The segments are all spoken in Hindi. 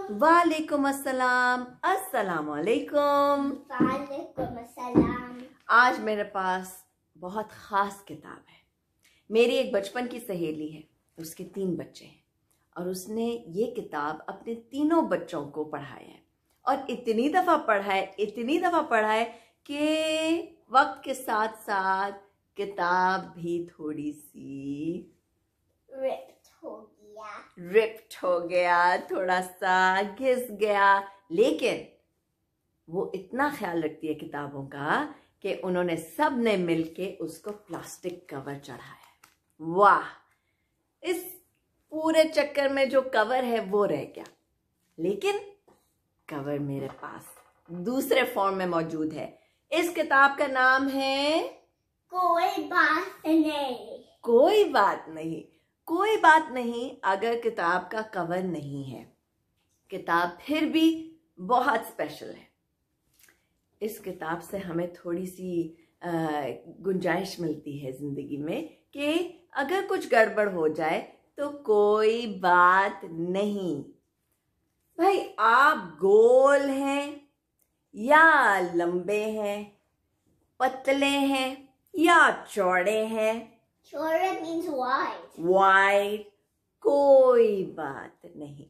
वालेकुम अस्सलाम। अस्सलाम वालेकुम। वालेकुम अस्सलाम। आज मेरे पास बहुत ख़ास किताब है। मेरी एक बचपन की सहेली है, उसके 3 बच्चे हैं और उसने ये किताब अपने तीनों बच्चों को पढ़ाया है और इतनी दफ़ा पढ़ा है कि वक्त के साथ साथ किताब भी थोड़ी सी रिप्ट हो गया, थोड़ा सा घिस गया, लेकिन वो इतना ख्याल रखती है किताबों का कि उन्होंने सब ने मिलके उसको प्लास्टिक कवर चढ़ाया। वाह! इस पूरे चक्कर में जो कवर है वो रह गया, लेकिन कवर मेरे पास दूसरे फॉर्म में मौजूद है। इस किताब का नाम है कोई बात नहीं। कोई बात नहीं। कोई बात नहीं अगर किताब का कवर नहीं है, किताब फिर भी बहुत स्पेशल है। इस किताब से हमें थोड़ी सी गुंजाइश मिलती है जिंदगी में कि अगर कुछ गड़बड़ हो जाए तो कोई बात नहीं। भाई, आप गोल हैं या लंबे हैं, पतले हैं या चौड़े हैं, चौड़े means wide. वाइड, कोई बात नहीं।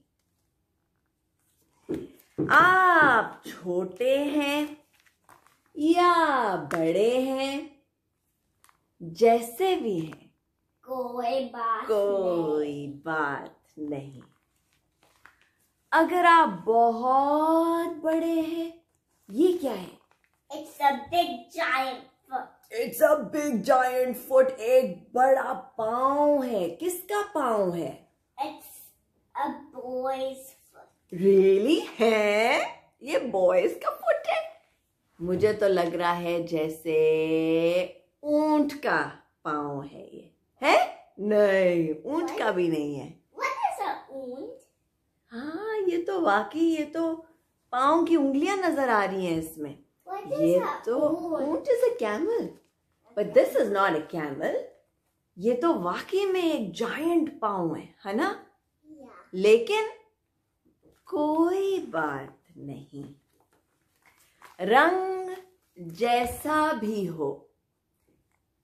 आप छोटे हैं या बड़े हैं, जैसे भी हैं, कोई बात नहीं। अगर आप बहुत बड़े हैं, ये क्या है? It's a big giant foot. It's a big giant foot. एक बड़ा पाँव है। किसका पाँव है? It's a boy's foot. Really है? ये बॉयज का फुट है? मुझे तो लग रहा है जैसे ऊंट का पाँव है। ये है? नहीं, ऊंट का भी नहीं है। What is a ऊंट? हाँ, ये तो वाकई, ये तो पाँव की उंगलियां नजर आ रही हैं इसमें। What ये is a तो ऊंट? ऊंट is a camel, but this is not a camel. ये तो वाकई में एक जायंट पाँव है ना? Yeah. लेकिन कोई बात नहीं। रंग जैसा भी हो,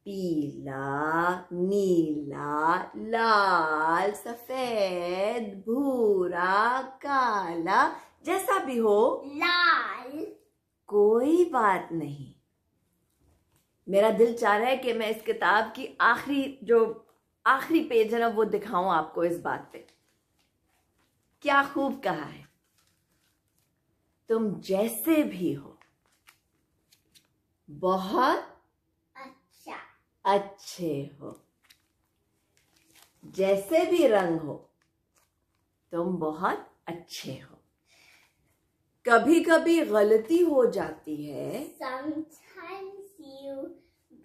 पीला, नीला, लाल, सफेद, भूरा, काला, जैसा भी हो, लाल। कोई बात नहीं। मेरा दिल चाह रहा है कि मैं इस किताब की आखिरी पेज है ना, वो दिखाऊं आपको। इस बात पे क्या खूब कहा है, तुम जैसे भी हो, बहुत अच्छे हो। जैसे भी रंग हो, तुम बहुत अच्छे हो। कभी कभी गलती हो जाती है। Sometimes you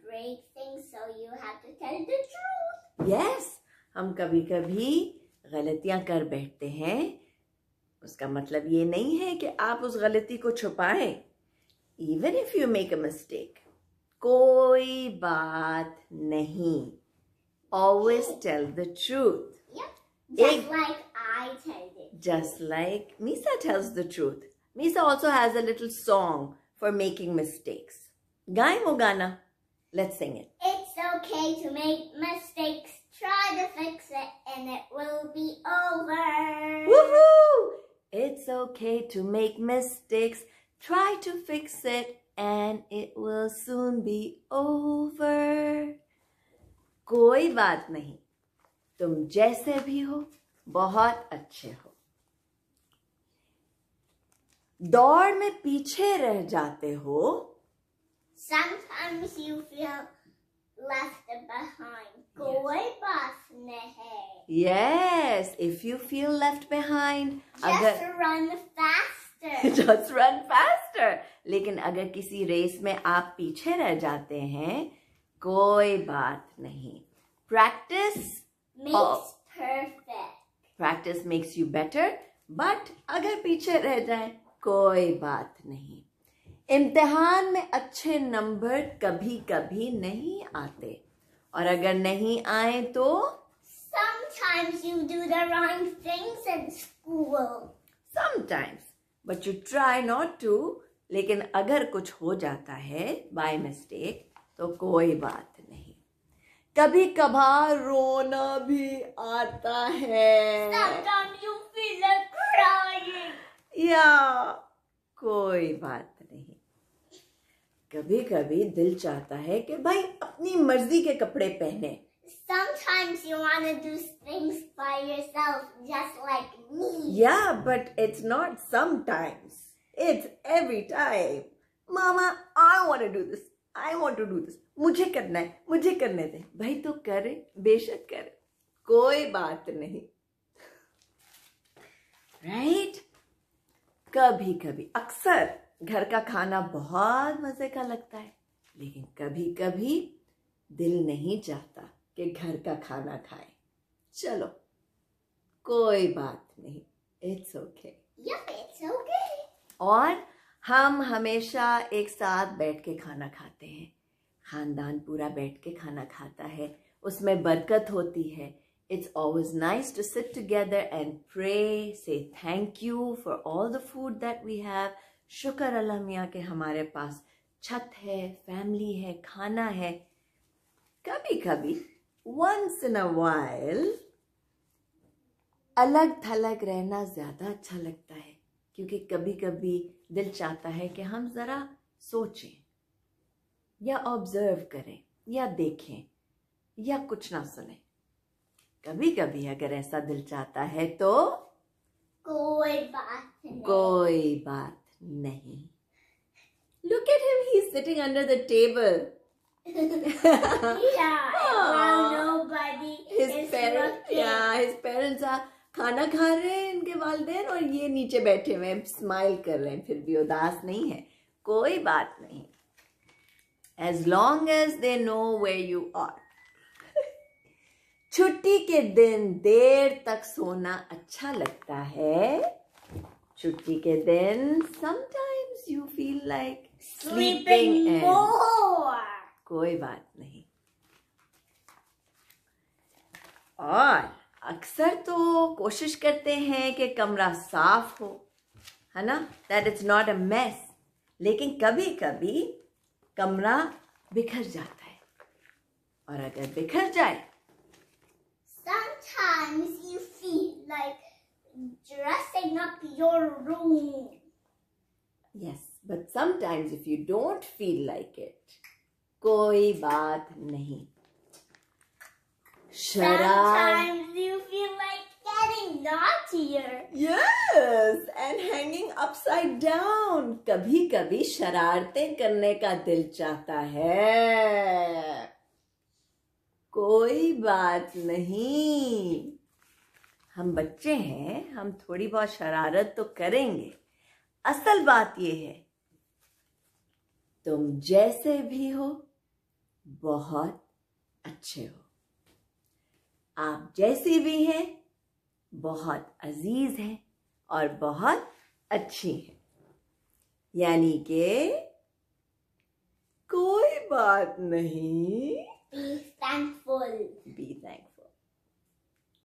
break things, so you have to tell the truth. Yes, हम कभी कभी गलतियां कर बैठते हैं। उसका मतलब ये नहीं है कि आप उस गलती को छुपाएं। Even if you make a mistake, कोई बात नहीं। Always tell the truth. Yep. Just like I tell it. Just like Misa tells the truth. Misa also has a little song for making mistakes. गाएं वो गाना? Let's sing it. It's okay to make mistakes. Try to fix it and it will be over. Woohoo! It's okay to make mistakes. Try to fix it and it will soon be over. कोई बात नहीं, तुम जैसे भी हो, बहुत अच्छे हो। दौड़ में पीछे रह जाते हो। Sometimes you feel left behind. कोई बात नहीं. Yes, if you feel left behind, Just run faster. Just run faster. लेकिन अगर किसी रेस में आप पीछे रह जाते हैं, कोई बात नहीं। Practice makes perfect. Practice makes you better, but अगर पीछे रह जाए, कोई बात नहीं। इम्तिहान में अच्छे नंबर कभी कभी नहीं आते, और अगर नहीं आए तो Sometimes you do the wrong things in school. sometimes, but you try not to. लेकिन अगर कुछ हो जाता है by mistake तो कोई बात नहीं. कभी कभार रोना भी आता है. Sometimes you feel like crying. या कोई बात नहीं. कभी कभी दिल चाहता है कि भाई अपनी मर्जी के कपड़े पहने. Sometimes you want to do things by yourself, just like me. Yeah, but it's not sometimes. It's every time. Mama, I want to do this. I want to do this. मुझे करना है, मुझे करने दे. भाई तो करे, बेशक करे. कोई बात नहीं. Right? कभी कभी, अक्सर घर का खाना बहुत मजे का लगता है, लेकिन कभी कभी दिल नहीं चाहता कि घर का खाना खाए. चलो, कोई बात नहीं. It's okay. Yep, it's okay. और हम हमेशा एक साथ बैठ के खाना खाते हैं. खानदान पूरा बैठ के खाना खाता है, उसमें बरकत होती है. It's always nice to sit together and pray, say thank you for all the food that we have. शुक्र अल्लाह मियाँ के हमारे पास छत है, फैमिली है, खाना है. कभी कभी once in a while अलग थलग रहना ज्यादा अच्छा लगता है, क्योंकि कभी कभी दिल चाहता है कि हम जरा सोचें या ऑब्जर्व करें या देखें या कुछ ना सुने. कभी कभी अगर ऐसा दिल चाहता है तो कोई बात नहीं. कोई बात नहीं. Look at him, he's sitting under the table. Yeah, well, nobody His is parents, looking. yeah, his parents are खाना खा रहे हैं, इनके वालिदैन, और ये नीचे बैठे हुए हैं, स्माइल कर रहे हैं, फिर भी उदास नहीं है. कोई बात नहीं. As long as they know where you are. छुट्टी के दिन देर तक सोना अच्छा लगता है. छुट्टी के दिन sometimes you feel like sleeping in. more. कोई बात नहीं. और अक्सर तो कोशिश करते हैं कि कमरा साफ हो, है ना, that it's not a mess. लेकिन कभी कभी कमरा बिखर जाता है, और अगर बिखर जाए, Sometimes you feel like dressing up your room. yes, but sometimes if you don't feel like it, कोई बात नहीं. Sometimes you feel like getting naughtier. Yes, and hanging upside down. कभी कभी शरारतें करने का दिल चाहता है. कोई बात नहीं. हम बच्चे हैं, हम थोड़ी बहुत शरारत तो करेंगे. असल बात ये है, तुम जैसे भी हो बहुत अच्छे हो. आप जैसी भी हैं बहुत अजीज हैं और बहुत अच्छी हैं. यानी कि कोई बात नहीं. Be thankful. Be thankful.